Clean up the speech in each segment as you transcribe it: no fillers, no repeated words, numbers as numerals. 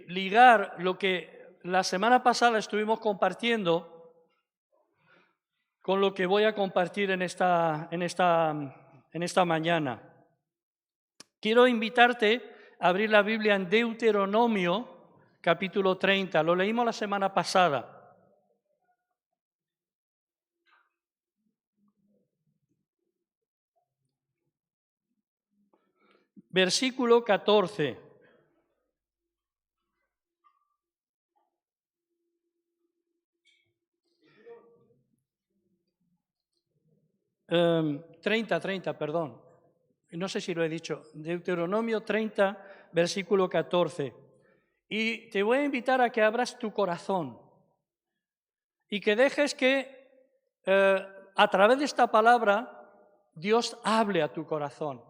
ligar lo que la semana pasada estuvimos compartiendo con lo que voy a compartir en esta mañana. Quiero invitarte a abrir la Biblia en Deuteronomio, capítulo 30. Lo leímos la semana pasada. Versículo 14. 30, perdón. No sé si lo he dicho. Deuteronomio 30, versículo 14. Y te voy a invitar a que abras tu corazón y que dejes que a través de esta palabra Dios hable a tu corazón.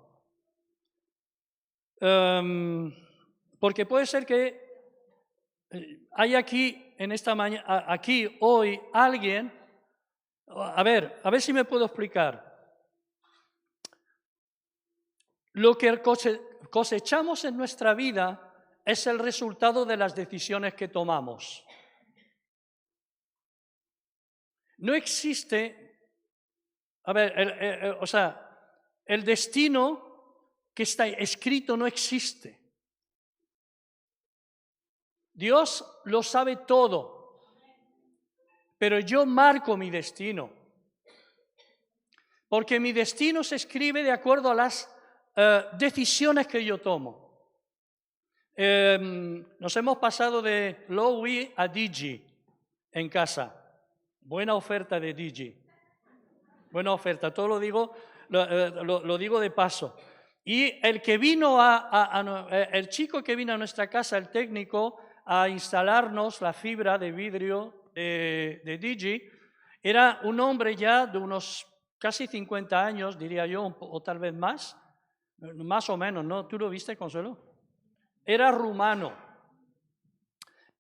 Porque puede ser que hay aquí, en esta mañana, aquí hoy, alguien. A ver si me puedo explicar. Lo que cosechamos en nuestra vida es el resultado de las decisiones que tomamos. No existe, el destino que está escrito no existe. Dios lo sabe todo, pero yo marco mi destino. Porque mi destino se escribe de acuerdo a las decisiones que yo tomo. Nos hemos pasado de Lowy a Digi en casa. Buena oferta de Digi. Buena oferta, todo lo digo de paso. Y el que vino el chico que vino a nuestra casa, el técnico, a instalarnos la fibra de vidrio de Digi, era un hombre ya de unos casi 50 años, diría yo, o tal vez más o menos, ¿no? ¿Tú lo viste, Consuelo? Era rumano.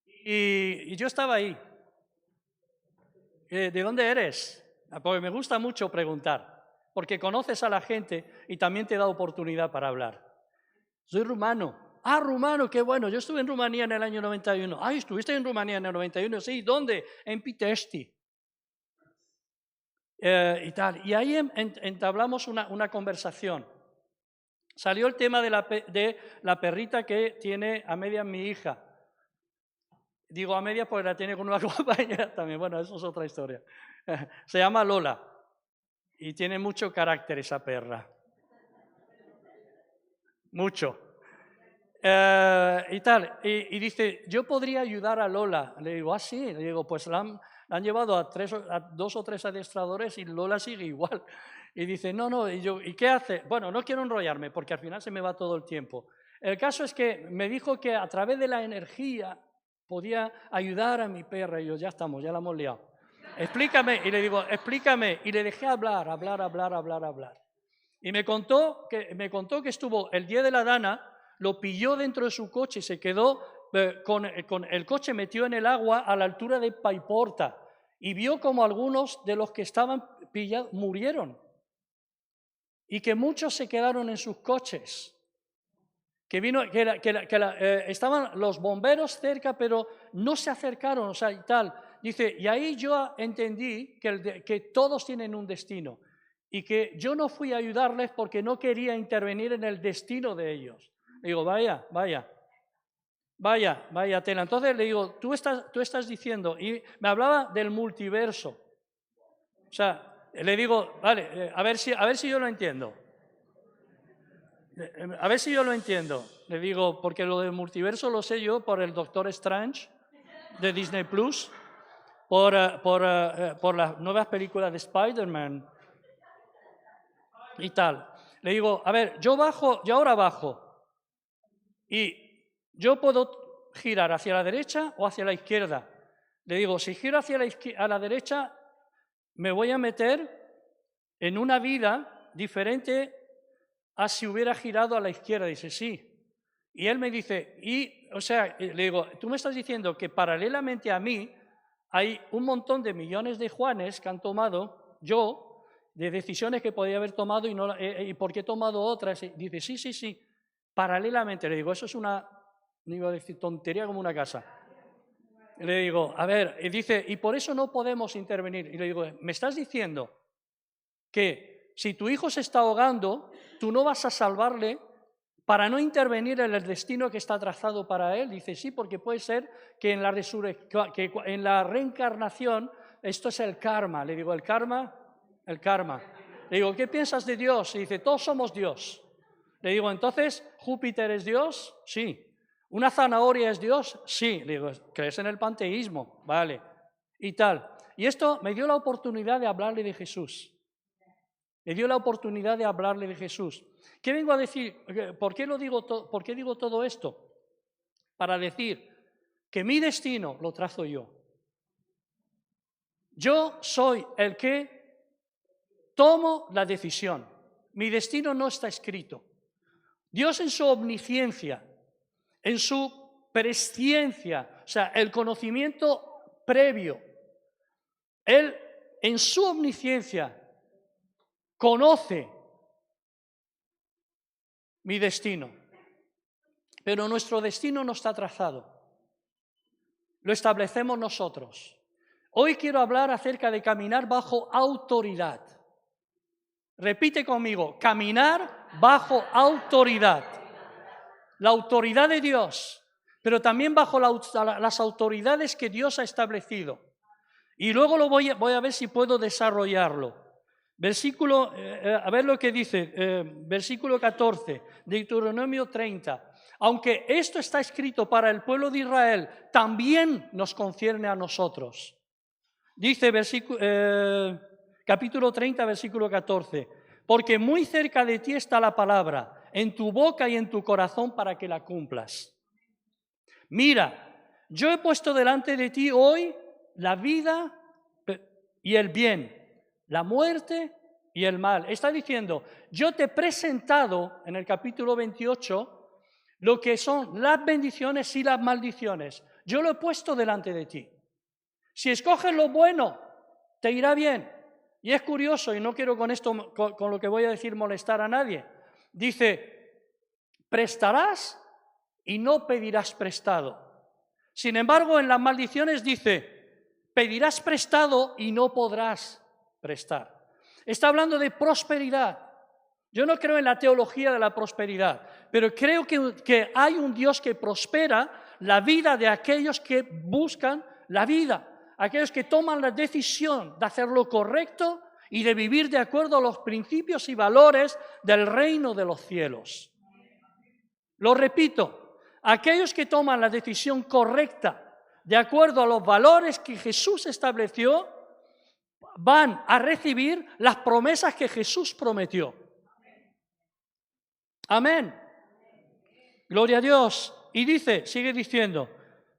Y yo estaba ahí. ¿De dónde eres? Porque me gusta mucho preguntar, porque conoces a la gente y también te da oportunidad para hablar. Soy rumano. Ah, rumano, qué bueno. Yo estuve en Rumanía en el año 91. Ah, ¿estuviste en Rumanía en el 91? Sí, ¿dónde? En Pitești. Y tal. Y ahí entablamos una conversación. Salió el tema de la perrita que tiene a medias mi hija. Digo a medias porque la tiene con una compañera también. Bueno, eso es otra historia. Se llama Lola y tiene mucho carácter esa perra. Mucho. Y tal. Y dice, yo podría ayudar a Lola. Le digo, sí. Le digo, pues la han llevado a 2 o 3 adiestradores y Lola sigue igual. Y dice, no, ¿y qué hace? Bueno, no quiero enrollarme porque al final se me va todo el tiempo. El caso es que me dijo que a través de la energía podía ayudar a mi perra. Y yo, ya estamos, ya la hemos liado. Explícame. Y le digo, explícame. Y le dejé hablar. Y me contó que estuvo el día de la Dana, lo pilló dentro de su coche y se quedó con el coche metido en el agua a la altura de Paiporta. Y vio como algunos de los que estaban pillados murieron. Y que muchos se quedaron en sus coches. Estaban los bomberos cerca, pero no se acercaron, o sea, y tal. Dice, y ahí yo entendí que todos tienen un destino y que yo no fui a ayudarles porque no quería intervenir en el destino de ellos. Le digo, vaya tela. Entonces le digo, tú estás diciendo, y me hablaba del multiverso. O sea, le digo, vale, a ver si yo lo entiendo. A ver si yo lo entiendo. Le digo, porque lo del multiverso lo sé yo por el Doctor Strange de Disney Plus, por las nuevas películas de Spider-Man y tal. Le digo, a ver, yo ahora bajo y yo puedo girar hacia la derecha o hacia la izquierda. Le digo, si giro hacia la derecha, me voy a meter en una vida diferente a si hubiera girado a la izquierda. Dice, sí. Y él me dice, le digo, tú me estás diciendo que paralelamente a mí hay un montón de millones de Juanes que han tomado yo, de decisiones que podía haber tomado y por qué he tomado otras. Dice, sí, paralelamente. Le digo, eso es una no iba a decir tontería como una casa. Le digo, a ver, y dice, y por eso no podemos intervenir. Y le digo, ¿me estás diciendo que si tu hijo se está ahogando, tú no vas a salvarle para no intervenir en el destino que está trazado para él? Dice, sí, porque puede ser que en la reencarnación, esto es el karma. Le digo, ¿el karma? El karma. Le digo, ¿qué piensas de Dios? Y dice, todos somos Dios. Le digo, entonces, ¿Júpiter es Dios? Sí. ¿Una zanahoria es Dios? Sí. Le digo, ¿crees en el panteísmo? Vale. Y tal. Y esto me dio la oportunidad de hablarle de Jesús. Me dio la oportunidad de hablarle de Jesús. ¿Qué vengo a decir? ¿Por qué digo todo esto? Para decir que mi destino lo trazo yo. Yo soy el que tomo la decisión. Mi destino no está escrito. Dios en su omnisciencia, en su presciencia, o sea, el conocimiento previo, Él en su omnisciencia conoce mi destino, pero nuestro destino no está trazado, lo establecemos nosotros. Hoy quiero hablar acerca de caminar bajo autoridad. Repite conmigo, caminar bajo autoridad. La autoridad de Dios, pero también bajo las autoridades que Dios ha establecido. Y luego voy a ver si puedo desarrollarlo. A ver lo que dice, versículo 14, Deuteronomio 30. Aunque esto está escrito para el pueblo de Israel, también nos concierne a nosotros. Dice capítulo 30, versículo 14. Porque muy cerca de ti está la palabra, en tu boca y en tu corazón para que la cumplas. Mira, yo he puesto delante de ti hoy la vida y el bien, la muerte y el mal. Está diciendo, yo te he presentado en el capítulo 28 lo que son las bendiciones y las maldiciones. Yo lo he puesto delante de ti. Si escoges lo bueno, te irá bien. Y es curioso, y no quiero con esto, con lo que voy a decir, molestar a nadie. Dice, prestarás y no pedirás prestado. Sin embargo, en las maldiciones dice, pedirás prestado y no podrás prestar. Está hablando de prosperidad. Yo no creo en la teología de la prosperidad, pero creo que hay un Dios que prospera la vida de aquellos que buscan la vida, aquellos que toman la decisión de hacer lo correcto y de vivir de acuerdo a los principios y valores del reino de los cielos. Lo repito, aquellos que toman la decisión correcta de acuerdo a los valores que Jesús estableció, van a recibir las promesas que Jesús prometió. Amén. Gloria a Dios. Y dice, sigue diciendo,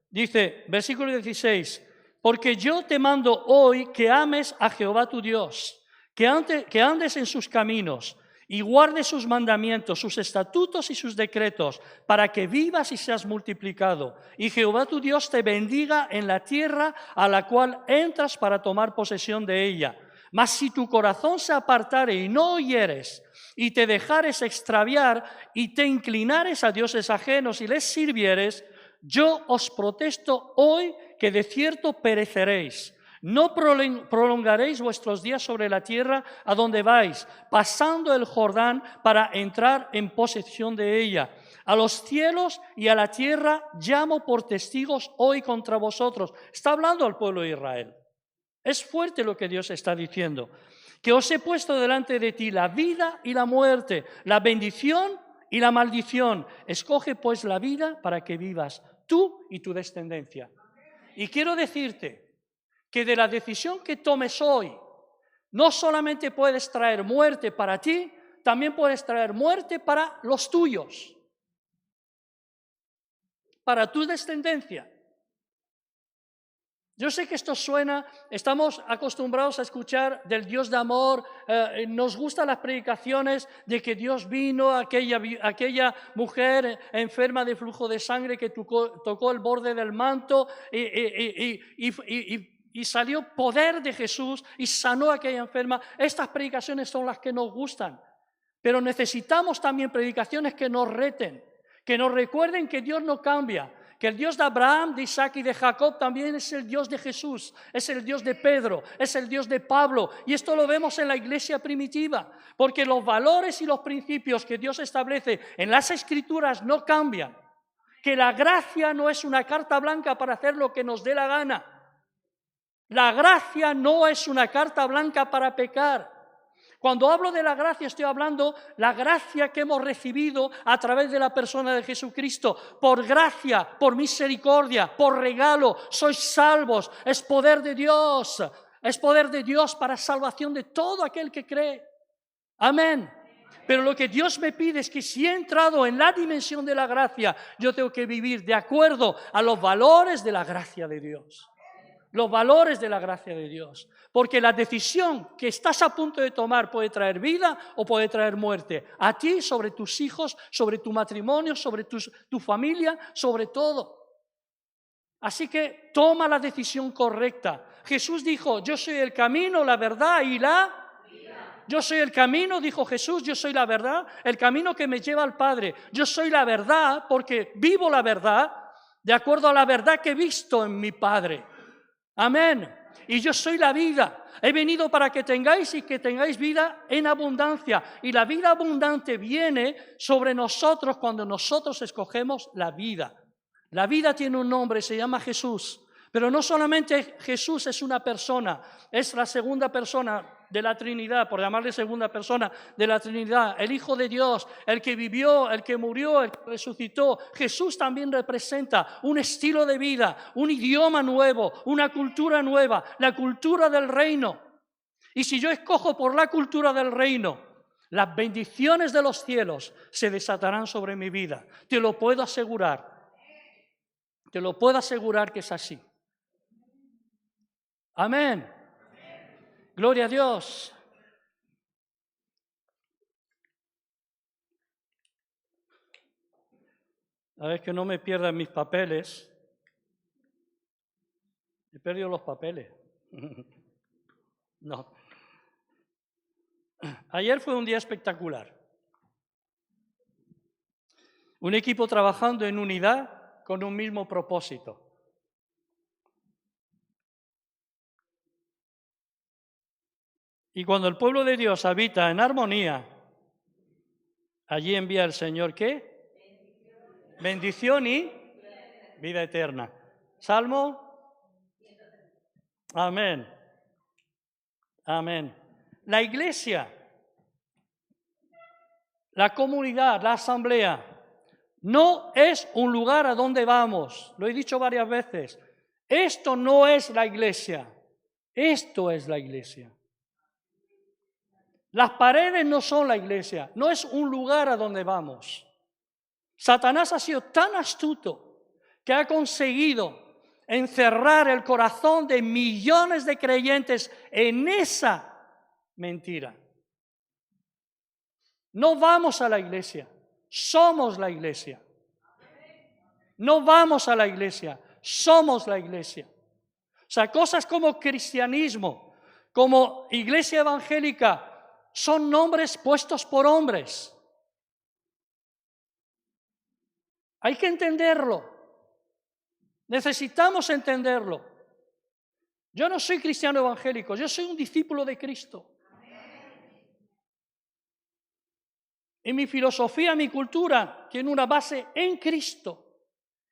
dice, versículo 16, porque yo te mando hoy que ames a Jehová tu Dios, que andes en sus caminos y guardes sus mandamientos, sus estatutos y sus decretos, para que vivas y seas multiplicado. Y Jehová tu Dios te bendiga en la tierra a la cual entras para tomar posesión de ella. Mas si tu corazón se apartare y no oyeres, y te dejares extraviar y te inclinares a dioses ajenos y les sirvieres, yo os protesto hoy que de cierto pereceréis. No prolongaréis vuestros días sobre la tierra a donde vais, pasando el Jordán para entrar en posesión de ella. A los cielos y a la tierra llamo por testigos hoy contra vosotros. Está hablando al pueblo de Israel. Es fuerte lo que Dios está diciendo. Que os he puesto delante de ti la vida y la muerte, la bendición y la maldición. Escoge pues la vida para que vivas tú y tu descendencia. Y quiero decirte que de la decisión que tomes hoy, no solamente puedes traer muerte para ti, también puedes traer muerte para los tuyos, para tu descendencia. Yo sé que esto suena, estamos acostumbrados a escuchar del Dios de amor, nos gustan las predicaciones de que Dios vino, aquella mujer enferma de flujo de sangre que tocó el borde del manto y salió poder de Jesús y sanó a aquella enferma. Estas predicaciones son las que nos gustan, pero necesitamos también predicaciones que nos reten, Que nos recuerden que Dios no cambia, que el Dios de Abraham, de Isaac y de Jacob también es el Dios de Jesús, es el Dios de Pedro, es el Dios de Pablo. Y esto lo vemos en la iglesia primitiva, porque los valores y los principios que Dios establece en las Escrituras no cambian. Que la gracia no es una carta blanca para hacer lo que nos dé la gana. La gracia no es una carta blanca para pecar. Cuando hablo de la gracia, estoy hablando de la gracia que hemos recibido a través de la persona de Jesucristo. Por gracia, por misericordia, por regalo, sois salvos. Es poder de Dios. Es poder de Dios para salvación de todo aquel que cree. Amén. Pero lo que Dios me pide es que si he entrado en la dimensión de la gracia, yo tengo que vivir de acuerdo a los valores de la gracia de Dios. Los valores de la gracia de Dios. Porque la decisión que estás a punto de tomar puede traer vida o puede traer muerte. A ti, sobre tus hijos, sobre tu matrimonio, sobre tu familia, sobre todo. Así que toma la decisión correcta. Jesús dijo, yo soy el camino, la verdad y la... Yo soy el camino, dijo Jesús, yo soy la verdad, el camino que me lleva al Padre. Yo soy la verdad porque vivo la verdad de acuerdo a la verdad que he visto en mi Padre. Amén. Y yo soy la vida. He venido para que tengáis y que tengáis vida en abundancia. Y la vida abundante viene sobre nosotros cuando nosotros escogemos la vida. La vida tiene un nombre, se llama Jesús. Pero no solamente Jesús es una persona, es la segunda persona de la Trinidad, por llamarle segunda persona de la Trinidad, el Hijo de Dios, el que vivió, el que murió, el que resucitó. Jesús también representa un estilo de vida, un idioma nuevo, una cultura nueva, la cultura del reino. Y si yo escojo por la cultura del reino, las bendiciones de los cielos se desatarán sobre mi vida. Te lo puedo asegurar. Te lo puedo asegurar que es así. Amén. Gloria a Dios. A ver que no me pierdan mis papeles. He perdido los papeles. No. Ayer fue un día espectacular. Un equipo trabajando en unidad con un mismo propósito. Y cuando el pueblo de Dios habita en armonía, allí envía el Señor, ¿qué? Bendición y vida eterna. Salmo. Amén. Amén. La iglesia, la comunidad, la asamblea, no es un lugar a donde vamos. Lo he dicho varias veces. Esto no es la iglesia. Esto es la iglesia. Las paredes no son la iglesia, no es un lugar a donde vamos. Satanás ha sido tan astuto que ha conseguido encerrar el corazón de millones de creyentes en esa mentira. No vamos a la iglesia, somos la iglesia. No vamos a la iglesia, somos la iglesia. O sea, cosas como cristianismo, como iglesia evangélica, son nombres puestos por hombres. Hay que entenderlo. Necesitamos entenderlo. Yo no soy cristiano evangélico, yo soy un discípulo de Cristo. Y mi filosofía, mi cultura, tiene una base en Cristo.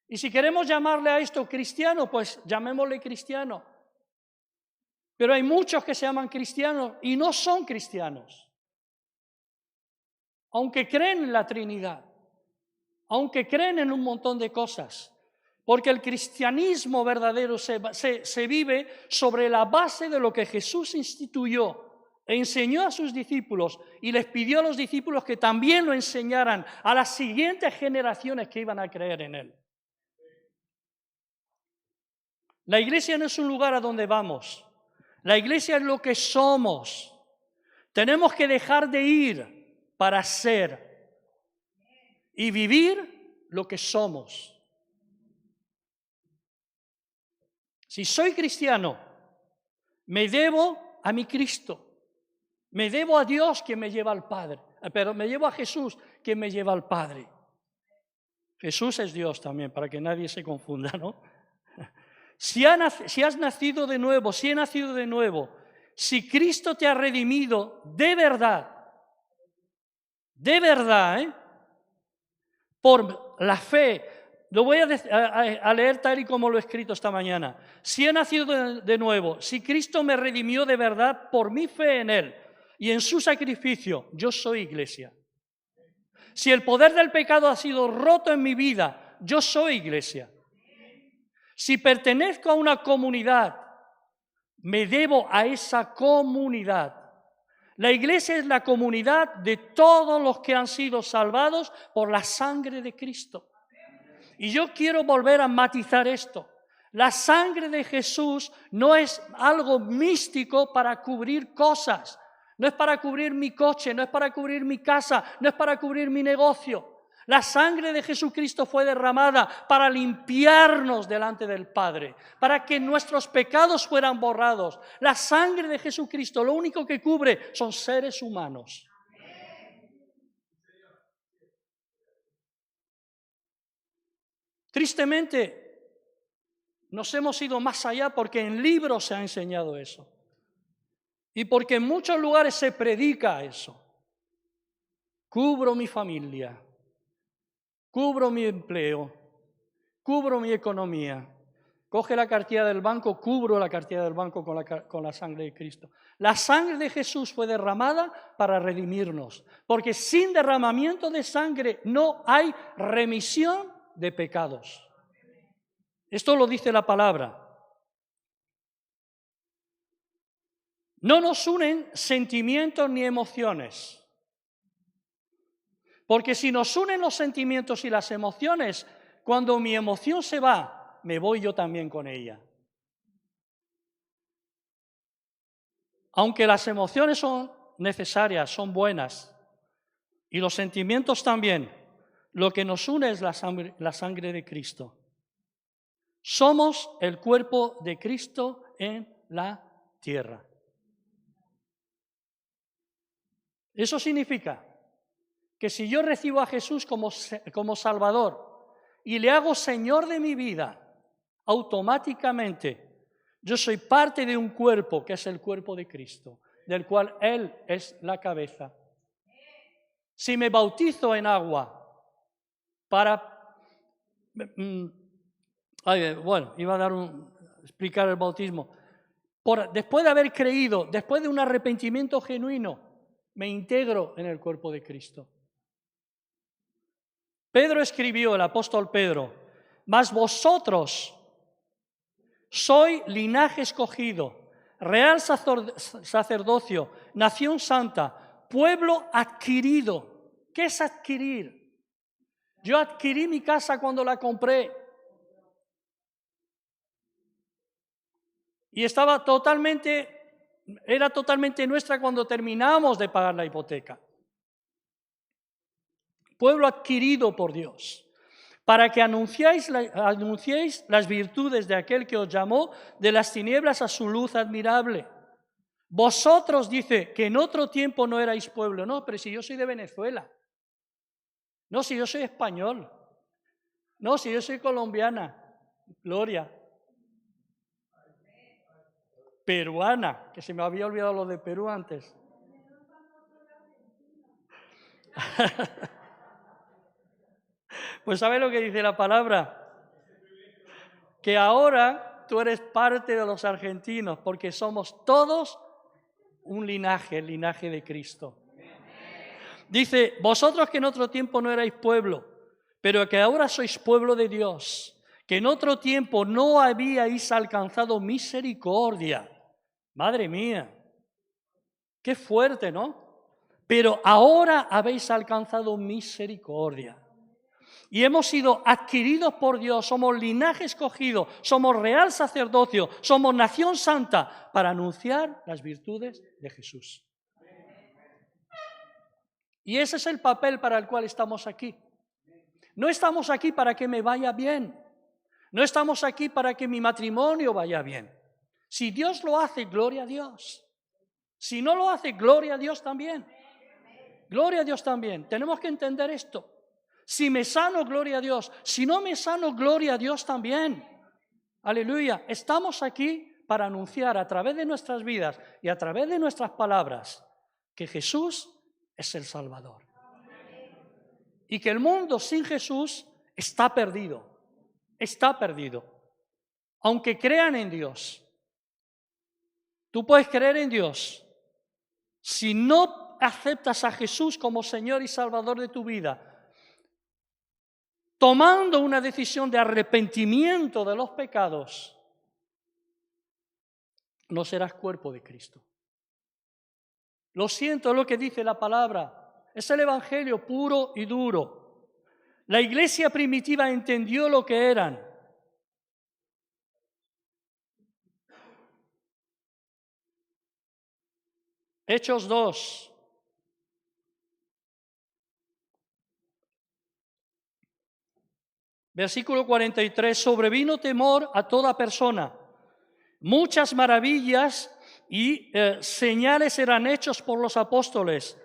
Y si queremos llamarle a esto cristiano, pues llamémosle cristiano. Pero hay muchos que se llaman cristianos y no son cristianos. Aunque creen en la Trinidad, aunque creen en un montón de cosas. Porque el cristianismo verdadero se vive sobre la base de lo que Jesús instituyó, enseñó a sus discípulos y les pidió a los discípulos que también lo enseñaran a las siguientes generaciones que iban a creer en Él. La iglesia no es un lugar a donde vamos. La iglesia es lo que somos. Tenemos que dejar de ir para ser y vivir lo que somos. Si soy cristiano, me debo a mi Cristo. Me debo a Dios que me lleva al Padre. Pero me llevo a Jesús que me lleva al Padre. Jesús es Dios también, para que nadie se confunda, ¿no? Si has nacido de nuevo, si he nacido de nuevo, si Cristo te ha redimido de verdad, por la fe, lo voy a leer tal y como lo he escrito esta mañana. Si he nacido de nuevo, si Cristo me redimió de verdad por mi fe en Él y en su sacrificio, yo soy iglesia. Si el poder del pecado ha sido roto en mi vida, yo soy iglesia. Si pertenezco a una comunidad, me debo a esa comunidad. La iglesia es la comunidad de todos los que han sido salvados por la sangre de Cristo. Y yo quiero volver a matizar esto. La sangre de Jesús no es algo místico para cubrir cosas. No es para cubrir mi coche, no es para cubrir mi casa, no es para cubrir mi negocio. La sangre de Jesucristo fue derramada para limpiarnos delante del Padre, para que nuestros pecados fueran borrados. La sangre de Jesucristo lo único que cubre son seres humanos. Tristemente, nos hemos ido más allá porque en libros se ha enseñado eso. Y porque en muchos lugares se predica eso. Cubro mi familia. Cubro mi empleo, cubro mi economía. Coge la cartilla del banco, cubro la cartilla del banco con la sangre de Cristo. La sangre de Jesús fue derramada para redimirnos, porque sin derramamiento de sangre no hay remisión de pecados. Esto lo dice la palabra. No nos unen sentimientos ni emociones. Porque si nos unen los sentimientos y las emociones, cuando mi emoción se va, me voy yo también con ella. Aunque las emociones son necesarias, son buenas, y los sentimientos también, lo que nos une es la sangre de Cristo. Somos el cuerpo de Cristo en la tierra. Eso significa que si yo recibo a Jesús como Salvador y le hago Señor de mi vida, automáticamente yo soy parte de un cuerpo que es el cuerpo de Cristo, del cual Él es la cabeza. Si me bautizo en agua iba a explicar el bautismo. Después de haber creído, después de un arrepentimiento genuino, me integro en el cuerpo de Cristo. Pedro escribió, el apóstol Pedro, mas vosotros sois linaje escogido, real sacerdocio, nación santa, pueblo adquirido. ¿Qué es adquirir? Yo adquirí mi casa cuando la compré. Y era totalmente nuestra cuando terminamos de pagar la hipoteca. Pueblo adquirido por Dios, para que anunciéis las virtudes de aquel que os llamó de las tinieblas a su luz admirable. Vosotros, dice, que en otro tiempo no erais pueblo. No, pero si yo soy de Venezuela. No, si yo soy español. No, si yo soy colombiana. Gloria. Peruana, que se me había olvidado lo de Perú antes. Pues ¿sabes lo que dice la palabra? Que ahora tú eres parte de los argentinos, porque somos todos un linaje, el linaje de Cristo. Dice, vosotros que en otro tiempo no erais pueblo, pero que ahora sois pueblo de Dios, que en otro tiempo no habíais alcanzado misericordia. Madre mía, qué fuerte, ¿no? Pero ahora habéis alcanzado misericordia. Y hemos sido adquiridos por Dios, somos linaje escogido, somos real sacerdocio, somos nación santa para anunciar las virtudes de Jesús. Y ese es el papel para el cual estamos aquí. No estamos aquí para que me vaya bien, no estamos aquí para que mi matrimonio vaya bien. Si Dios lo hace, gloria a Dios. Si no lo hace, gloria a Dios también. Gloria a Dios también. Tenemos que entender esto. Si me sano, gloria a Dios. Si no me sano, gloria a Dios también. Aleluya. Estamos aquí para anunciar a través de nuestras vidas y a través de nuestras palabras que Jesús es el Salvador. Y que el mundo sin Jesús está perdido. Está perdido. Aunque crean en Dios. Tú puedes creer en Dios. Si no aceptas a Jesús como Señor y Salvador de tu vida, tomando una decisión de arrepentimiento de los pecados, no serás cuerpo de Cristo. Lo siento, es lo que dice la palabra. Es el evangelio puro y duro. La iglesia primitiva entendió lo que eran. Hechos 2. Versículo 43, sobrevino temor a toda persona. Muchas maravillas y señales eran hechos por los apóstoles.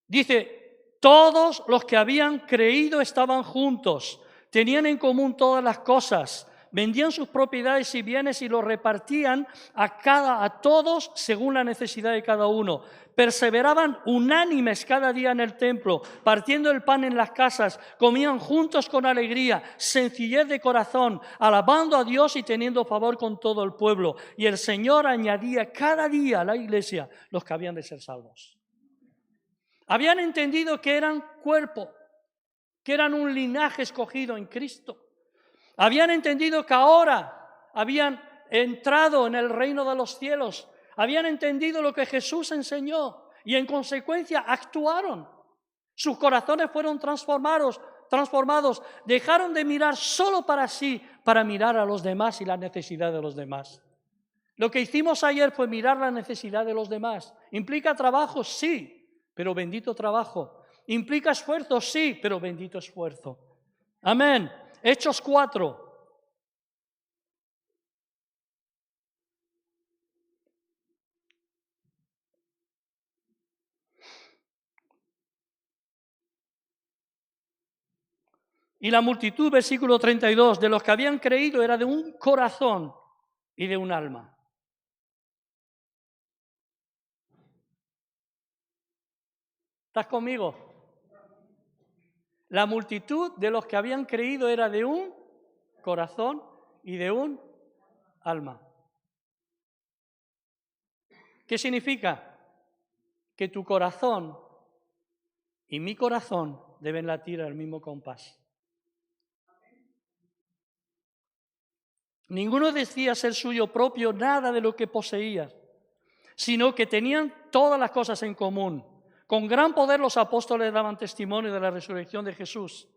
Dice, todos los que habían creído estaban juntos, tenían en común todas las cosas, vendían sus propiedades y bienes y los repartían a todos según la necesidad de cada uno. Perseveraban unánimes cada día en el templo, partiendo el pan en las casas, comían juntos con alegría, sencillez de corazón, alabando a Dios y teniendo favor con todo el pueblo. Y el Señor añadía cada día a la iglesia los que habían de ser salvos. Habían entendido que eran cuerpo, que eran un linaje escogido en Cristo. Habían entendido que ahora habían entrado en el reino de los cielos. Habían entendido lo que Jesús enseñó y en consecuencia actuaron. Sus corazones fueron transformados. Dejaron de mirar solo para sí, para mirar a los demás y la necesidad de los demás. Lo que hicimos ayer fue mirar la necesidad de los demás. ¿Implica trabajo? Sí, pero bendito trabajo. ¿Implica esfuerzo? Sí, pero bendito esfuerzo. Amén. Hechos 4. Y la multitud, versículo 32, de los que habían creído era de un corazón y de un alma. ¿Estás conmigo? La multitud de los que habían creído era de un corazón y de un alma. ¿Qué significa? Que tu corazón y mi corazón deben latir al mismo compás. Ninguno decía ser suyo propio nada de lo que poseía, sino que tenían todas las cosas en común. Con gran poder los apóstoles daban testimonio de la resurrección de Jesús,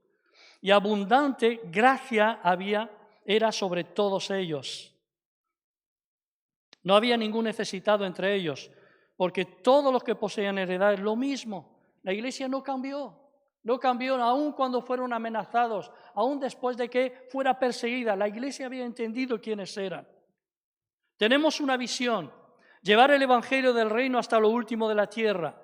y abundante gracia era sobre todos ellos. No había ningún necesitado entre ellos, porque todos los que poseían heredades lo mismo. La iglesia no cambió aún cuando fueron amenazados, aún después de que fuera perseguida. La iglesia había entendido quiénes eran. Tenemos una visión, llevar el evangelio del reino hasta lo último de la tierra.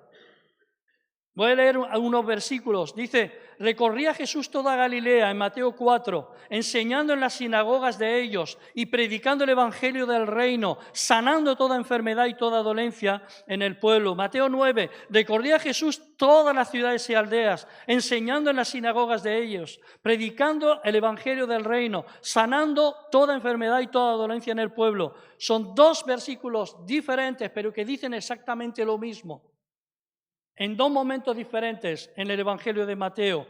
Voy a leer unos versículos. Dice, recorría Jesús toda Galilea, en Mateo 4, enseñando en las sinagogas de ellos y predicando el evangelio del reino, sanando toda enfermedad y toda dolencia en el pueblo. Mateo 9, recorría Jesús todas las ciudades y aldeas, enseñando en las sinagogas de ellos, predicando el evangelio del reino, sanando toda enfermedad y toda dolencia en el pueblo. Son dos versículos diferentes, pero que dicen exactamente lo mismo. En dos momentos diferentes en el Evangelio de Mateo.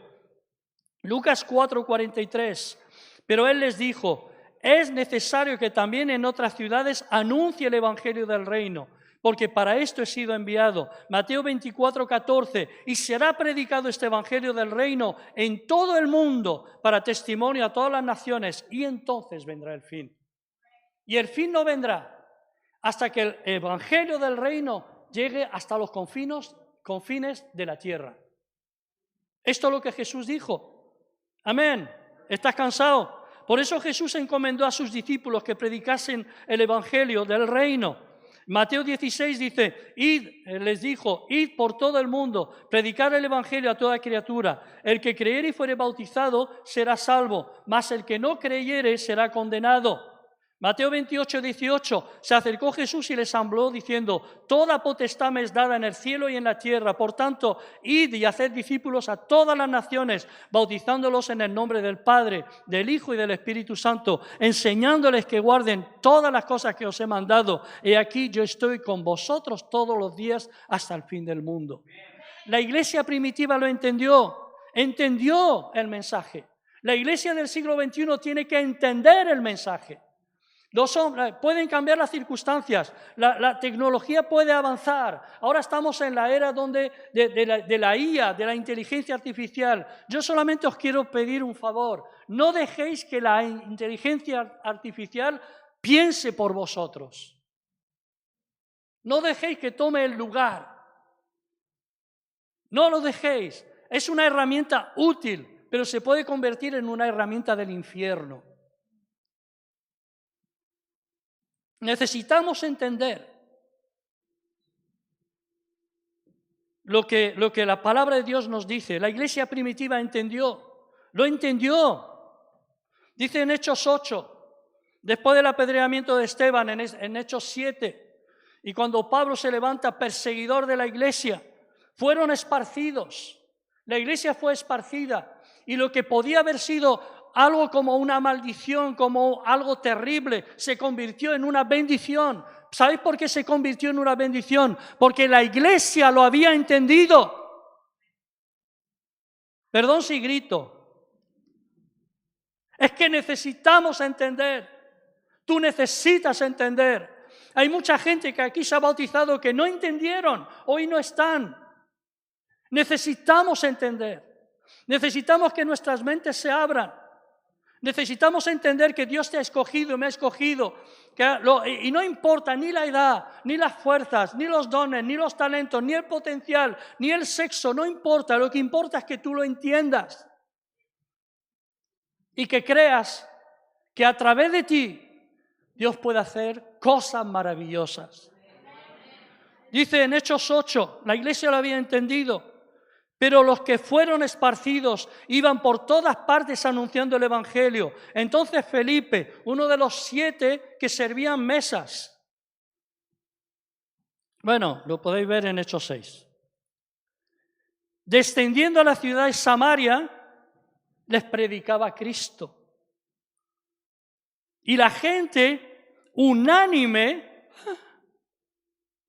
Lucas 4:43. Pero él les dijo, es necesario que también en otras ciudades anuncie el Evangelio del reino, porque para esto he sido enviado. Mateo 24:14. Y será predicado este Evangelio del reino en todo el mundo para testimonio a todas las naciones, y entonces vendrá el fin. Y el fin no vendrá hasta que el Evangelio del reino llegue hasta los confines de la tierra. Esto es lo que Jesús dijo. Amén. ¿Estás cansado? Por eso Jesús encomendó a sus discípulos que predicasen el evangelio del reino. Mateo 16 dice, id, les dijo, id por todo el mundo, predicar el evangelio a toda criatura. El que creyere y fuere bautizado será salvo, mas el que no creyere será condenado. Mateo 28, 18, se acercó Jesús y les habló diciendo, toda potestad me es dada en el cielo y en la tierra, por tanto, id y haced discípulos a todas las naciones, bautizándolos en el nombre del Padre, del Hijo y del Espíritu Santo, enseñándoles que guarden todas las cosas que os he mandado. He aquí yo estoy con vosotros todos los días hasta el fin del mundo. La iglesia primitiva lo entendió el mensaje. La iglesia del siglo XXI tiene que entender el mensaje. Pueden cambiar las circunstancias, la tecnología puede avanzar. Ahora estamos en la era de la IA, de la inteligencia artificial. Yo solamente os quiero pedir un favor. No dejéis que la inteligencia artificial piense por vosotros. No dejéis que tome el lugar. No lo dejéis. Es una herramienta útil, pero se puede convertir en una herramienta del infierno. Necesitamos entender lo que la palabra de Dios nos dice. La iglesia primitiva lo entendió. Dice en Hechos 8, después del apedreamiento de Esteban, en Hechos 7, y cuando Pablo se levanta perseguidor de la iglesia, fueron esparcidos. La iglesia fue esparcida, y lo que podía haber sido algo como una maldición, como algo terrible, se convirtió en una bendición. ¿Sabéis por qué se convirtió en una bendición? Porque la iglesia lo había entendido. Perdón si grito. Es que necesitamos entender. Tú necesitas entender. Hay mucha gente que aquí se ha bautizado que no entendieron, hoy no están. Necesitamos entender. Necesitamos que nuestras mentes se abran. Necesitamos entender que Dios te ha escogido y me ha escogido. Y no importa ni la edad, ni las fuerzas, ni los dones, ni los talentos, ni el potencial, ni el sexo, no importa. Lo que importa es que tú lo entiendas. Y que creas que a través de ti Dios puede hacer cosas maravillosas. Dice en Hechos 8, la iglesia lo había entendido. Pero los que fueron esparcidos iban por todas partes anunciando el evangelio. Entonces Felipe, uno de los 7 que servían mesas. Bueno, lo podéis ver en Hechos 6. Descendiendo a la ciudad de Samaria, les predicaba a Cristo. Y la gente, unánime,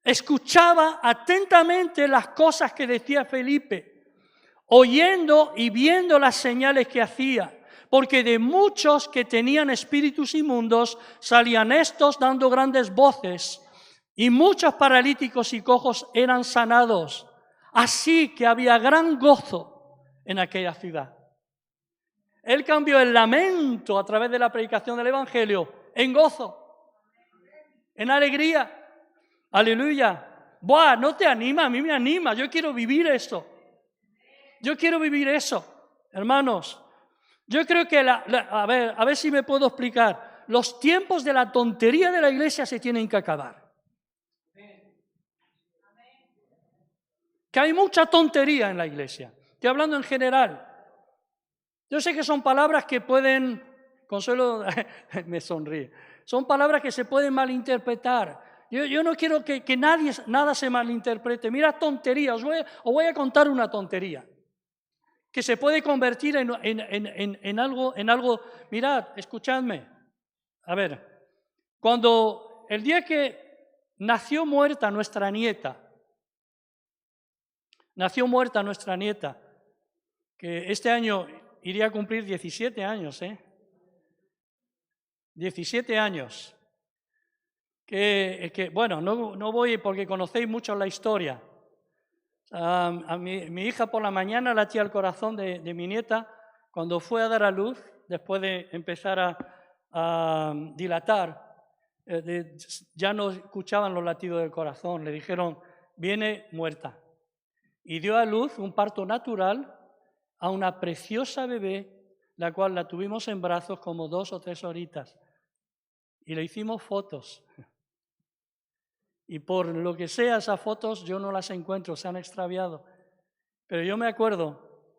escuchaba atentamente las cosas que decía Felipe, oyendo y viendo las señales que hacía, porque de muchos que tenían espíritus inmundos salían estos dando grandes voces, y muchos paralíticos y cojos eran sanados. Así que había gran gozo en aquella ciudad. Él cambió el lamento a través de la predicación del evangelio en gozo, en alegría. Aleluya. Buah, ¿no te anima? A mí me anima. Yo quiero vivir esto. Yo quiero vivir eso, hermanos. Yo creo que, a ver si me puedo explicar. Los tiempos de la tontería de la iglesia se tienen que acabar. Que hay mucha tontería en la iglesia. Estoy hablando en general. Yo sé que son palabras que pueden, Consuelo me sonríe, son palabras que se pueden malinterpretar. Yo no quiero que nada se malinterprete. Mira, tontería, os voy a contar una tontería que se puede convertir en algo. Mirad, escuchadme. A ver, cuando el día que nació muerta nuestra nieta, que este año iría a cumplir 17 años, 17 años. Bueno, no voy porque conocéis mucho la historia. A mi hija por la mañana latía el corazón de mi nieta cuando fue a dar a luz, después de empezar a dilatar, ya no escuchaban los latidos del corazón, le dijeron, viene muerta. Y dio a luz un parto natural a una preciosa bebé, la cual la tuvimos en brazos como 2 o 3 horitas. Y le hicimos fotos. y por lo que sea esas fotos yo no las encuentro, se han extraviado. Pero yo me acuerdo,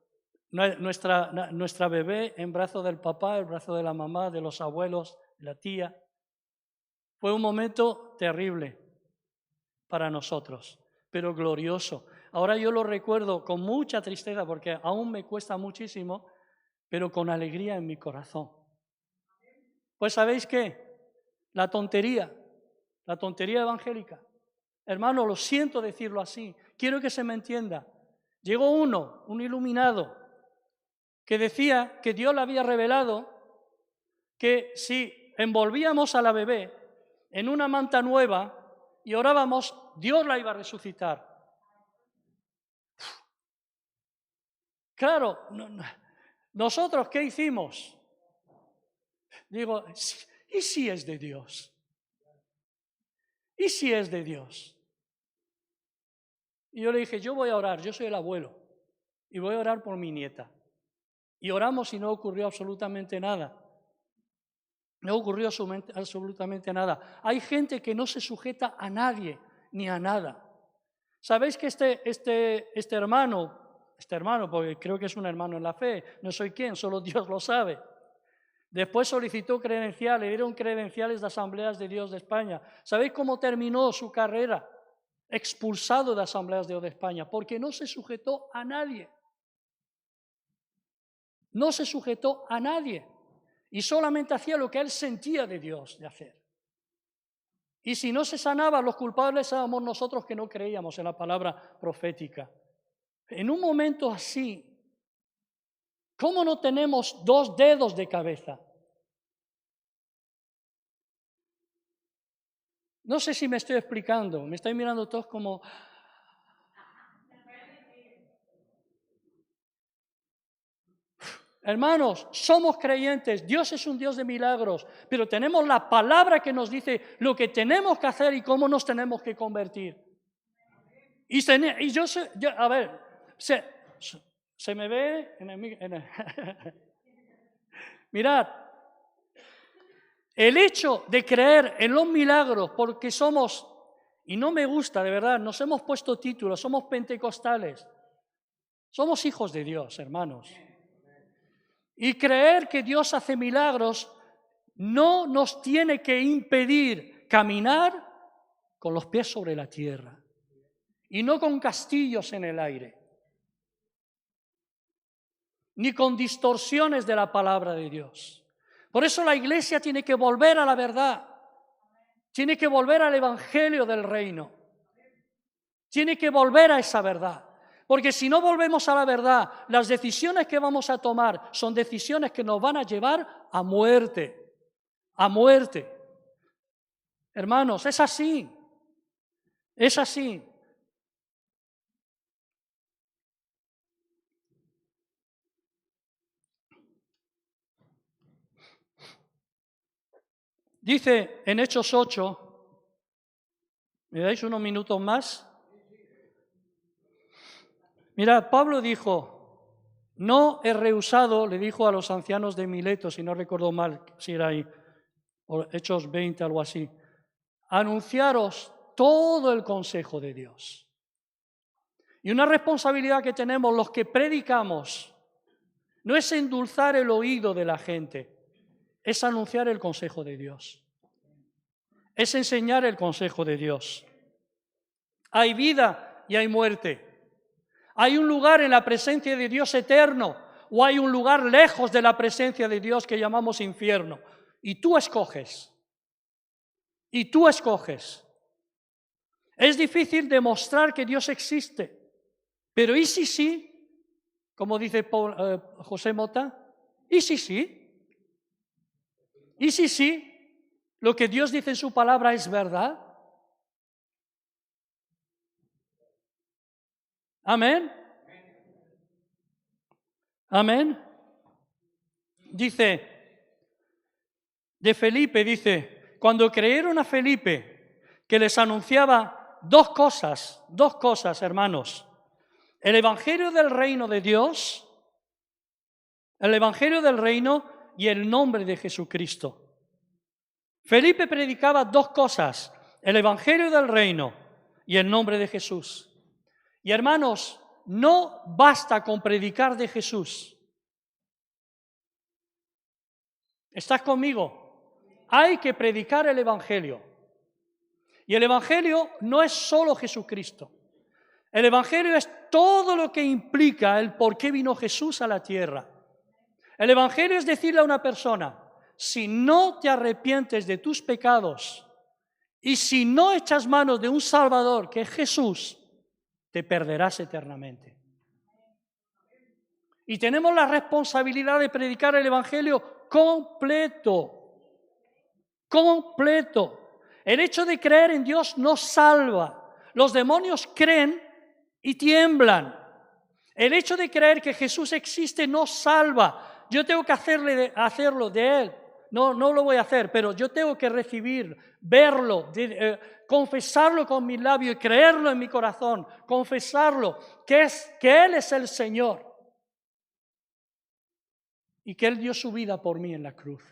nuestra bebé en brazos del papá, en brazos de la mamá, de los abuelos, de la tía. Fue un momento terrible para nosotros, pero glorioso. Ahora yo lo recuerdo con mucha tristeza porque aún me cuesta muchísimo, pero con alegría en mi corazón. Pues ¿sabéis qué? La tontería evangélica. Hermano, lo siento decirlo así, quiero que se me entienda. Llegó un iluminado, que decía que Dios le había revelado que si envolvíamos a la bebé en una manta nueva y orábamos, Dios la iba a resucitar. Claro, nosotros, ¿qué hicimos? Digo, ¿y si es de Dios? ¿Y si es de Dios? Y yo le dije, yo voy a orar, yo soy el abuelo, y voy a orar por mi nieta. Y oramos y no ocurrió absolutamente nada. No ocurrió absolutamente nada. Hay gente que no se sujeta a nadie ni a nada. ¿Sabéis que este hermano, porque creo que es un hermano en la fe, no soy quien, solo Dios lo sabe, después solicitó credenciales, le dieron credenciales de Asambleas de Dios de España. ¿Sabéis cómo terminó su carrera? Expulsado de Asambleas de Dios de España, porque no se sujetó a nadie. No se sujetó a nadie y solamente hacía lo que él sentía de Dios de hacer. Y si no se sanaba, los culpables éramos nosotros que no creíamos en la palabra profética. En un momento así, ¿cómo no tenemos 2 dedos de cabeza? No sé si me estoy explicando, me estáis mirando todos como... Hermanos, somos creyentes, Dios es un Dios de milagros, pero tenemos la palabra que nos dice lo que tenemos que hacer y cómo nos tenemos que convertir. Y yo a ver, se me ve Mirad, el hecho de creer en los milagros porque somos, y no me gusta de verdad, nos hemos puesto títulos, somos pentecostales, somos hijos de Dios, hermanos. Y creer que Dios hace milagros no nos tiene que impedir caminar con los pies sobre la tierra y no con castillos en el aire, ni con distorsiones de la palabra de Dios. Por eso la Iglesia tiene que volver a la verdad, tiene que volver al Evangelio del Reino, tiene que volver a esa verdad. Porque si no volvemos a la verdad, las decisiones que vamos a tomar son decisiones que nos van a llevar a muerte, a muerte. Hermanos, es así, es así. Dice en Hechos 8, ¿me dais unos minutos más? Mirad, Pablo dijo, no he rehusado, le dijo a los ancianos de Mileto, si no recuerdo mal, si era ahí, o Hechos 20, algo así, anunciaros todo el consejo de Dios. Y una responsabilidad que tenemos los que predicamos no es endulzar el oído de la gente, es anunciar el consejo de Dios. Es enseñar el consejo de Dios. Hay vida y hay muerte. Hay un lugar en la presencia de Dios eterno o hay un lugar lejos de la presencia de Dios que llamamos infierno. Y tú escoges. Y tú escoges. Es difícil demostrar que Dios existe, pero ¿y si sí? Como dice José Mota, ¿y si sí? ¿Y si sí? Lo que Dios dice en su palabra es verdad. Amén. Amén. Dice, de Felipe, dice, cuando creyeron a Felipe, que les anunciaba dos cosas, hermanos. El Evangelio del Reino de Dios, el Evangelio del Reino y el nombre de Jesucristo. Felipe predicaba dos cosas, el Evangelio del Reino y el nombre de Jesús. Y hermanos, no basta con predicar de Jesús. ¿Estás conmigo? Hay que predicar el Evangelio. Y el Evangelio no es solo Jesucristo. El Evangelio es todo lo que implica el por qué vino Jesús a la tierra. El Evangelio es decirle a una persona, si no te arrepientes de tus pecados y si no echas manos de un Salvador que es Jesús, te perderás eternamente. Y tenemos la responsabilidad de predicar el Evangelio completo. Completo. El hecho de creer en Dios nos salva. Los demonios creen y tiemblan. El hecho de creer que Jesús existe nos salva. Yo tengo que hacerlo de Él. No lo voy a hacer, pero yo tengo que recibir, verlo, confesarlo con mis labios y creerlo en mi corazón. Confesarlo, que Él es el Señor. Y que Él dio su vida por mí en la cruz,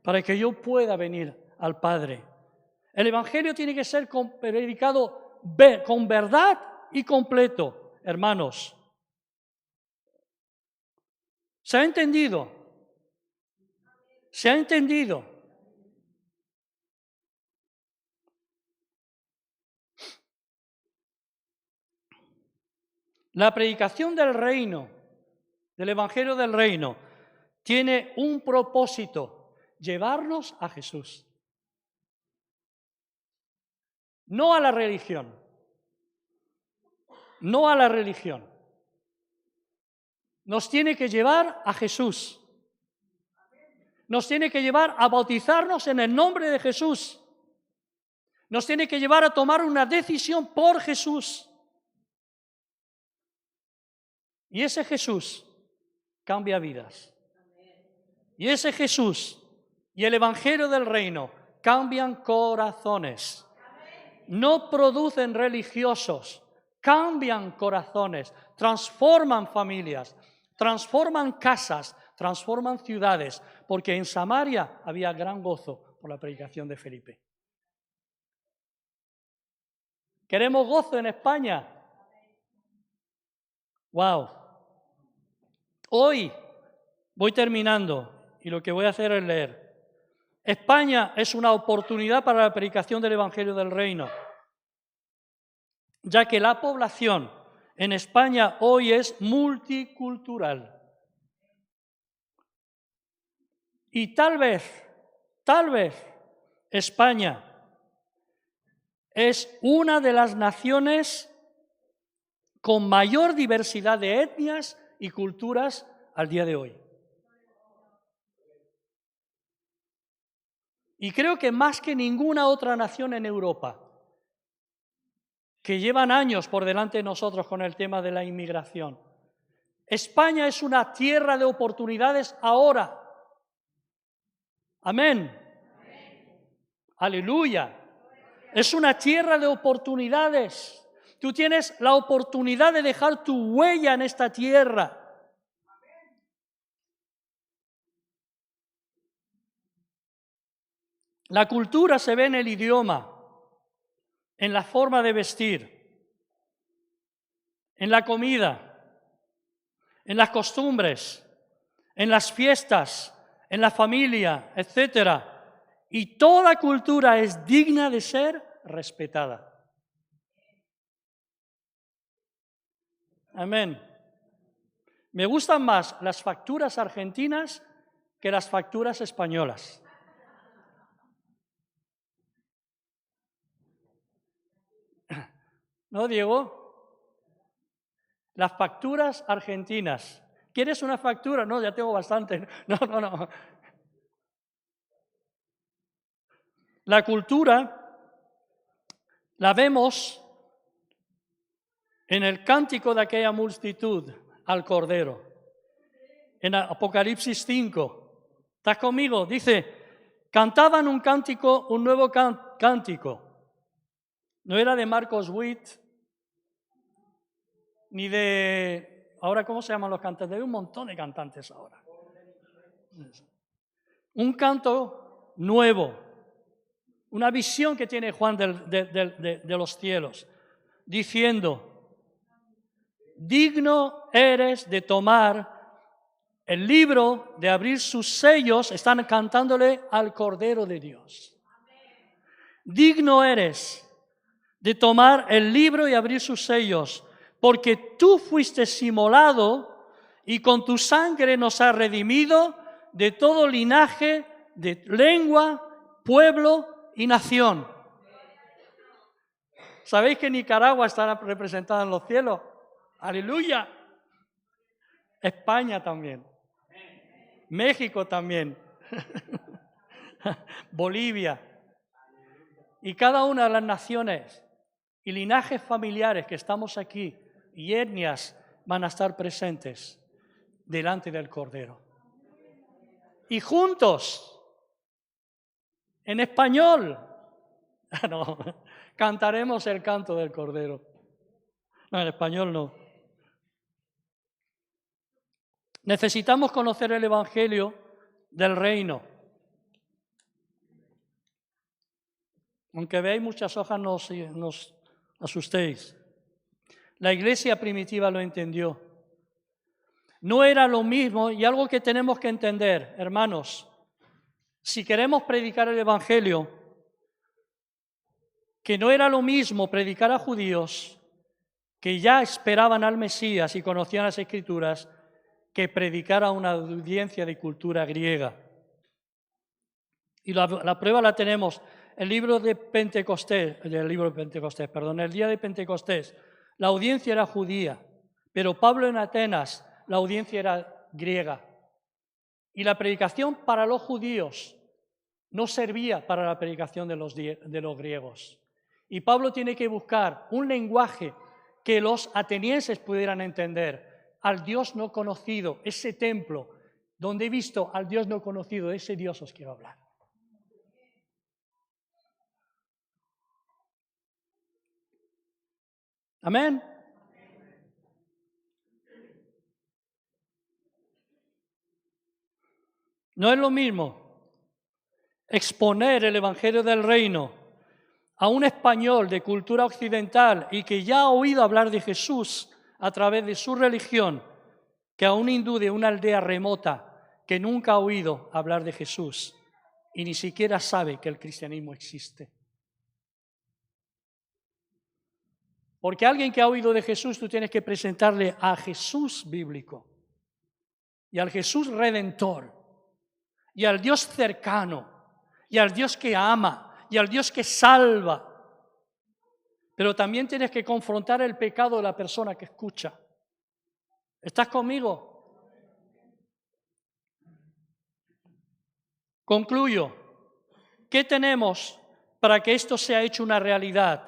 para que yo pueda venir al Padre. El Evangelio tiene que ser predicado con verdad y completo, hermanos. ¿Se ha entendido? ¿Se ha entendido? La predicación del reino, del Evangelio del reino, tiene un propósito: llevarnos a Jesús. No a la religión. No a la religión. Nos tiene que llevar a Jesús. Nos tiene que llevar a bautizarnos en el nombre de Jesús. Nos tiene que llevar a tomar una decisión por Jesús. Y ese Jesús cambia vidas. Y ese Jesús y el Evangelio del Reino cambian corazones. No producen religiosos, cambian corazones, transforman familias, transforman casas, transforman ciudades, porque en Samaria había gran gozo por la predicación de Felipe. ¿Queremos gozo en España? ¡Wow! Hoy voy terminando y lo que voy a hacer es leer. España es una oportunidad para la predicación del Evangelio del Reino, ya que la población en España hoy es multicultural. Y tal vez, España es una de las naciones con mayor diversidad de etnias y culturas al día de hoy. Y creo que más que ninguna otra nación en Europa, que llevan años por delante de nosotros con el tema de la inmigración, España es una tierra de oportunidades ahora. Amén. Aleluya. Es una tierra de oportunidades. Tú tienes la oportunidad de dejar tu huella en esta tierra. La cultura se ve en el idioma, en la forma de vestir, en la comida, en las costumbres, en las fiestas, en la familia, etc. Y toda cultura es digna de ser respetada. Amén. Me gustan más las facturas argentinas que las facturas españolas. ¿No, Diego? Las facturas argentinas. ¿Quieres una factura? No, ya tengo bastante. No. La cultura la vemos en el cántico de aquella multitud al Cordero. En Apocalipsis 5. ¿Estás conmigo? Dice, cantaban un cántico, un nuevo cántico. No era de Marcos Witt, ni de... Ahora, ¿cómo se llaman los cantantes? Hay un montón de cantantes ahora. Un canto nuevo. una visión que tiene Juan de los cielos, diciendo, digno eres de tomar el libro, de abrir sus sellos, están cantándole al Cordero de Dios. Digno eres de tomar el libro y abrir sus sellos, porque tú fuiste inmolado y con tu sangre nos has redimido de todo linaje, de lengua, pueblo y nación. ¿Sabéis que Nicaragua estará representada en los cielos? ¡Aleluya! España también. México también. Bolivia. Y cada una de las naciones y linajes familiares que estamos aquí y etnias van a estar presentes delante del Cordero. Y juntos, en español, no, cantaremos el canto del Cordero. No, en español no. Necesitamos conocer el Evangelio del Reino. Aunque veáis muchas hojas, no os asustéis. La iglesia primitiva lo entendió. No era lo mismo, y algo que tenemos que entender, hermanos, si queremos predicar el Evangelio, que no era lo mismo predicar a judíos que ya esperaban al Mesías y conocían las Escrituras, que predicar a una audiencia de cultura griega. Y la prueba la tenemos. El día de Pentecostés, el día de Pentecostés, la audiencia era judía, pero Pablo en Atenas, la audiencia era griega. Y la predicación para los judíos no servía para la predicación de los griegos. Y Pablo tiene que buscar un lenguaje que los atenienses pudieran entender. Al Dios no conocido, ese templo donde he visto al Dios no conocido, de ese Dios os quiero hablar. Amén. No es lo mismo exponer el Evangelio del Reino a un español de cultura occidental y que ya ha oído hablar de Jesús a través de su religión, que a un hindú de una aldea remota que nunca ha oído hablar de Jesús y ni siquiera sabe que el cristianismo existe. Porque alguien que ha oído de Jesús, tú tienes que presentarle a Jesús bíblico y al Jesús redentor y al Dios cercano y al Dios que ama y al Dios que salva. Pero también tienes que confrontar el pecado de la persona que escucha. ¿Estás conmigo? Concluyo. ¿Qué tenemos para que esto sea hecho una realidad?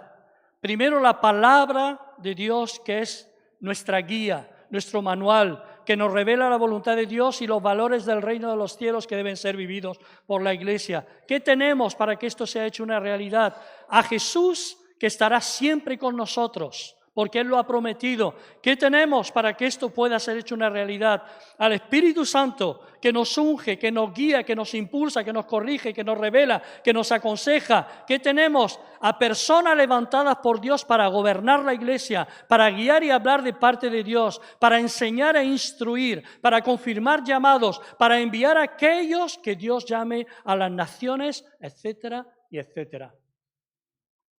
Primero, la palabra de Dios, que es nuestra guía, nuestro manual, que nos revela la voluntad de Dios y los valores del reino de los cielos que deben ser vividos por la iglesia. ¿Qué tenemos para que esto sea hecho una realidad? A Jesús, que estará siempre con nosotros, porque Él lo ha prometido. ¿Qué tenemos para que esto pueda ser hecho una realidad? Al Espíritu Santo, que nos unge, que nos guía, que nos impulsa, que nos corrige, que nos revela, que nos aconseja. ¿Qué tenemos? A personas levantadas por Dios para gobernar la iglesia, para guiar y hablar de parte de Dios, para enseñar e instruir, para confirmar llamados, para enviar a aquellos que Dios llame a las naciones, etcétera y etcétera.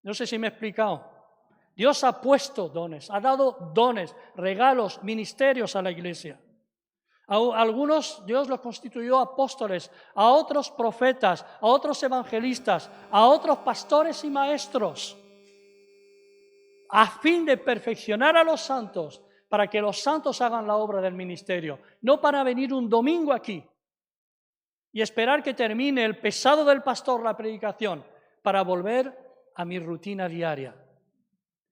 No sé si me he explicado. Dios ha puesto dones, ha dado dones, regalos, ministerios a la iglesia. A algunos Dios los constituyó apóstoles, a otros profetas, a otros evangelistas, a otros pastores y maestros, a fin de perfeccionar a los santos, para que los santos hagan la obra del ministerio, no para venir un domingo aquí y esperar que termine el pesado del pastor la predicación, para volver a mi rutina diaria,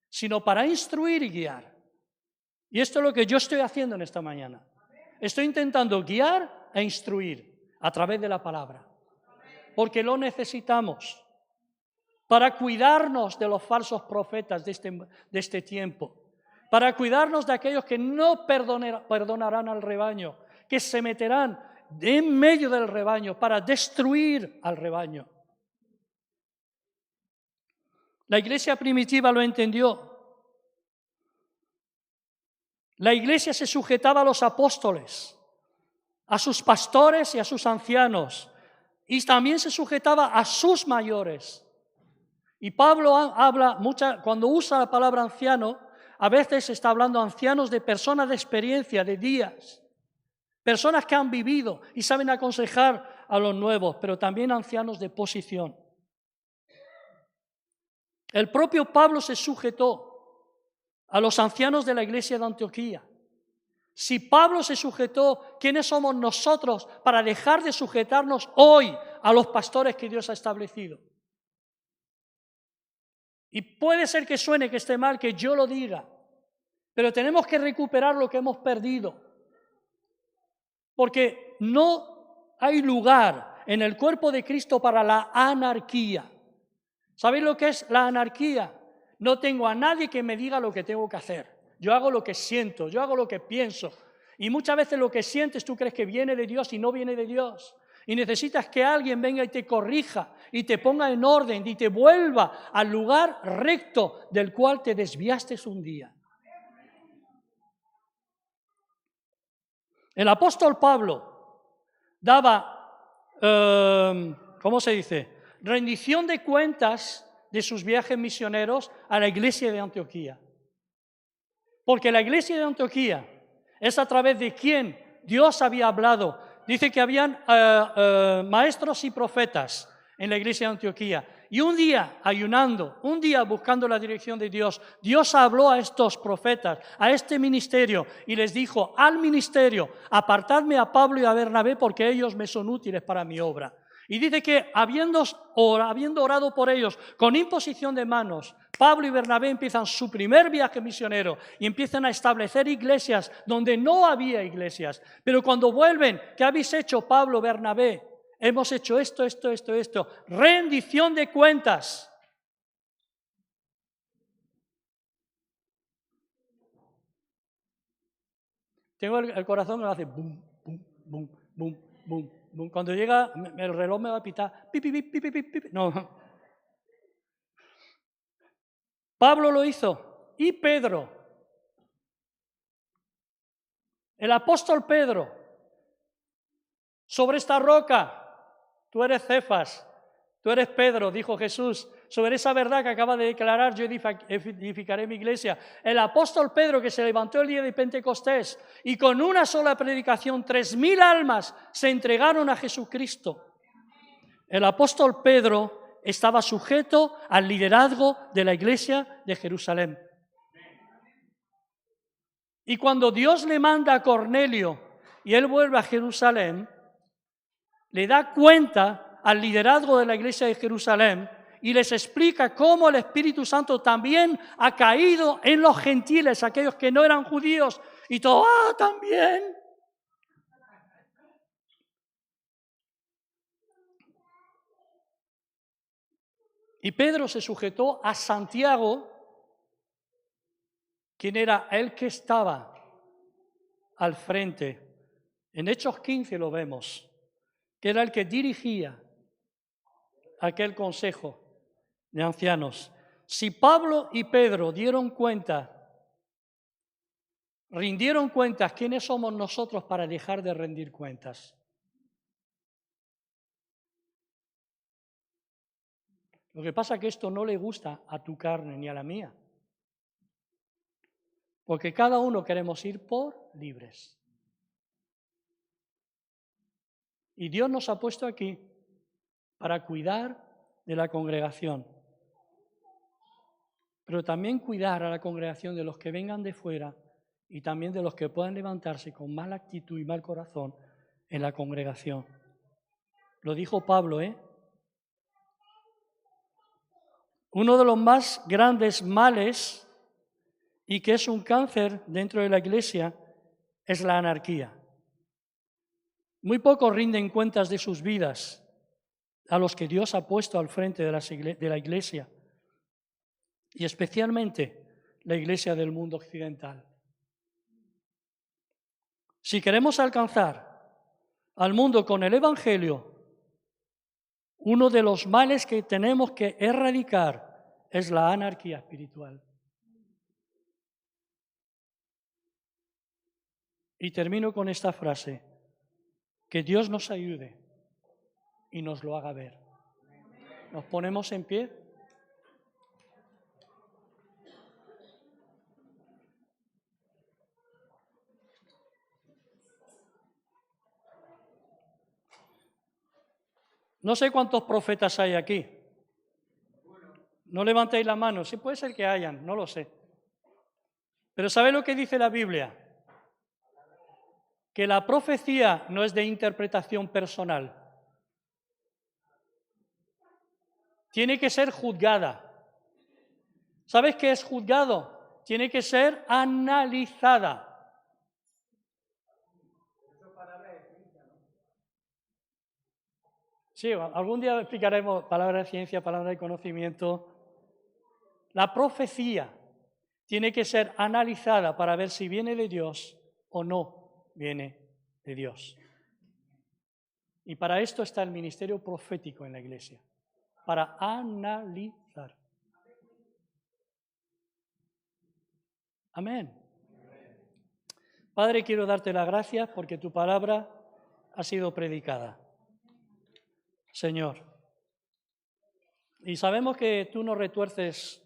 sino para instruir y guiar. Y esto es lo que yo estoy haciendo en esta mañana. Estoy intentando guiar e instruir a través de la palabra, porque lo necesitamos para cuidarnos de los falsos profetas de este tiempo, para cuidarnos de aquellos que no perdonarán al rebaño, que se meterán en medio del rebaño para destruir al rebaño. La iglesia primitiva lo entendió. La iglesia se sujetaba a los apóstoles, a sus pastores y a sus ancianos, y también se sujetaba a sus mayores. Y Pablo habla cuando usa la palabra anciano, a veces está hablando ancianos de personas de experiencia, de días, personas que han vivido y saben aconsejar a los nuevos, pero también ancianos de posición. El propio Pablo se sujetó a los ancianos de la iglesia de Antioquía. Si Pablo se sujetó, ¿quiénes somos nosotros para dejar de sujetarnos hoy a los pastores que Dios ha establecido? Y puede ser que suene que esté mal, que yo lo diga, pero tenemos que recuperar lo que hemos perdido. Porque no hay lugar en el cuerpo de Cristo para la anarquía. ¿Sabéis lo que es la anarquía? No tengo a nadie que me diga lo que tengo que hacer. Yo hago lo que siento, yo hago lo que pienso. Y muchas veces lo que sientes tú crees que viene de Dios y no viene de Dios. Y necesitas que alguien venga y te corrija y te ponga en orden y te vuelva al lugar recto del cual te desviaste un día. El apóstol Pablo daba, ¿cómo se dice? Rendición de cuentas de sus viajes misioneros a la iglesia de Antioquía. Porque la iglesia de Antioquía es a través de quien Dios había hablado. Dice que habían maestros y profetas en la iglesia de Antioquía. Y un día, ayunando, un día buscando la dirección de Dios, Dios habló a estos profetas, a este ministerio, y les dijo al ministerio: apartadme a Pablo y a Bernabé porque ellos me son útiles para mi obra. Y dice que habiendo orado por ellos con imposición de manos, Pablo y Bernabé empiezan su primer viaje misionero y empiezan a establecer iglesias donde no había iglesias. Pero cuando vuelven, ¿qué habéis hecho, Pablo, Bernabé? Hemos hecho esto. Rendición de cuentas. Tengo el corazón que me hace bum, bum, bum, bum, bum. Cuando llega, el reloj me va a pitar. Pip, pip, pip, pip, pip, pip. No. Pablo lo hizo. Y Pedro. El apóstol Pedro. Sobre esta roca, tú eres Cefas, tú eres Pedro, dijo Jesús. Sobre esa verdad que acaba de declarar, yo edificaré mi iglesia. El apóstol Pedro, que se levantó el día de Pentecostés y con una sola predicación 3.000 almas se entregaron a Jesucristo. El apóstol Pedro estaba sujeto al liderazgo de la iglesia de Jerusalén. Y cuando Dios le manda a Cornelio y él vuelve a Jerusalén, le da cuenta al liderazgo de la iglesia de Jerusalén y les explica cómo el Espíritu Santo también ha caído en los gentiles, aquellos que no eran judíos, y todo, también. Y Pedro se sujetó a Santiago, quien era el que estaba al frente. En Hechos 15 lo vemos, que era el que dirigía aquel consejo de ancianos. Si Pablo y Pedro rindieron cuentas, ¿quiénes somos nosotros para dejar de rendir cuentas? Lo que pasa es que esto no le gusta a tu carne ni a la mía, porque cada uno queremos ir por libres. Y Dios nos ha puesto aquí para cuidar de la congregación, pero también cuidar a la congregación de los que vengan de fuera y también de los que puedan levantarse con mala actitud y mal corazón en la congregación. Lo dijo Pablo, Uno de los más grandes males y que es un cáncer dentro de la iglesia es la anarquía. Muy pocos rinden cuentas de sus vidas a los que Dios ha puesto al frente de la iglesia, y especialmente la iglesia del mundo occidental. Si queremos alcanzar al mundo con el Evangelio, uno de los males que tenemos que erradicar es la anarquía espiritual. Y termino con esta frase: que Dios nos ayude y nos lo haga ver. ¿Nos ponemos en pie? No sé cuántos profetas hay aquí. No levantéis la mano. Sí, puede ser que hayan, no lo sé. Pero ¿sabéis lo que dice la Biblia? Que la profecía no es de interpretación personal. Tiene que ser juzgada. ¿Sabes qué es juzgado? Tiene que ser analizada. Sí, algún día explicaremos palabra de ciencia, palabra de conocimiento. La profecía tiene que ser analizada para ver si viene de Dios o no viene de Dios. Y para esto está el ministerio profético en la Iglesia, para analizar. Amén. Padre, quiero darte las gracias porque tu palabra ha sido predicada, Señor. Y sabemos que tú no retuerces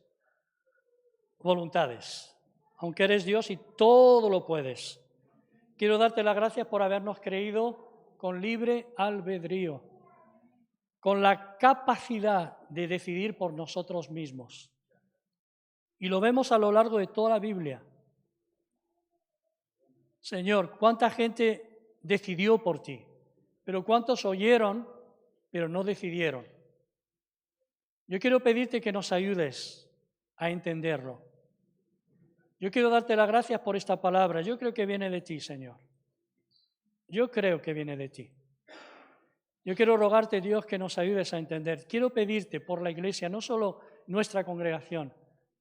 voluntades, aunque eres Dios y todo lo puedes. Quiero darte las gracias por habernos creído con libre albedrío, con la capacidad de decidir por nosotros mismos. Y lo vemos a lo largo de toda la Biblia. Señor, ¿cuánta gente decidió por ti? Pero ¿cuántos oyeron, pero no decidieron? Yo quiero pedirte que nos ayudes a entenderlo. Yo quiero darte las gracias por esta palabra. Yo creo que viene de ti, Señor. Yo creo que viene de ti. Yo quiero rogarte, Dios, que nos ayudes a entender. Quiero pedirte por la Iglesia, no solo nuestra congregación,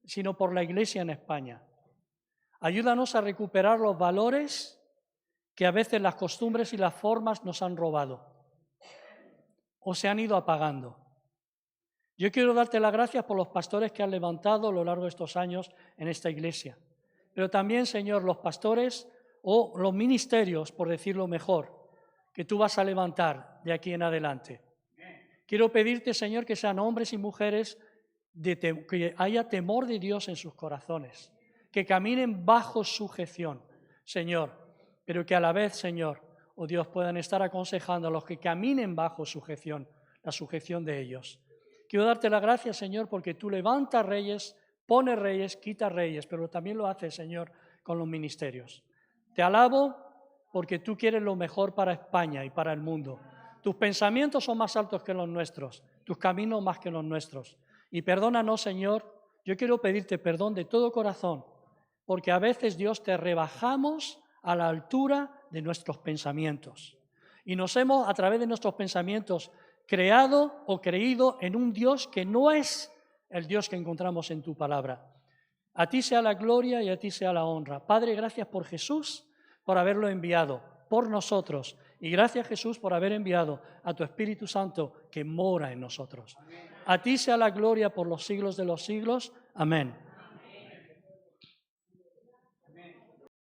sino por la Iglesia en España. Ayúdanos a recuperar los valores que a veces las costumbres y las formas nos han robado o se han ido apagando. Yo quiero darte las gracias por los pastores que han levantado a lo largo de estos años en esta iglesia. Pero también, Señor, los pastores o los ministerios, por decirlo mejor, que tú vas a levantar de aquí en adelante. Quiero pedirte, Señor, que sean hombres y mujeres que haya temor de Dios en sus corazones, que caminen bajo sujeción, Señor, pero que a la vez, Señor, oh Dios, puedan estar aconsejando a los que caminen bajo sujeción, la sujeción de ellos. Quiero darte las gracias, Señor, porque tú levantas reyes, pones reyes, quitas reyes, pero también lo haces, Señor, con los ministerios. Te alabo porque tú quieres lo mejor para España y para el mundo. Tus pensamientos son más altos que los nuestros, tus caminos más que los nuestros. Y perdónanos, Señor, yo quiero pedirte perdón de todo corazón, porque a veces, Dios, te rebajamos a la altura de nuestros pensamientos. Y nos hemos, a través de nuestros pensamientos, creado o creído en un Dios que no es el Dios que encontramos en tu palabra. A ti sea la gloria y a ti sea la honra. Padre, gracias por Jesús, por haberlo enviado por nosotros. Y gracias, Jesús, por haber enviado a tu Espíritu Santo que mora en nosotros. A ti sea la gloria por los siglos de los siglos. Amén.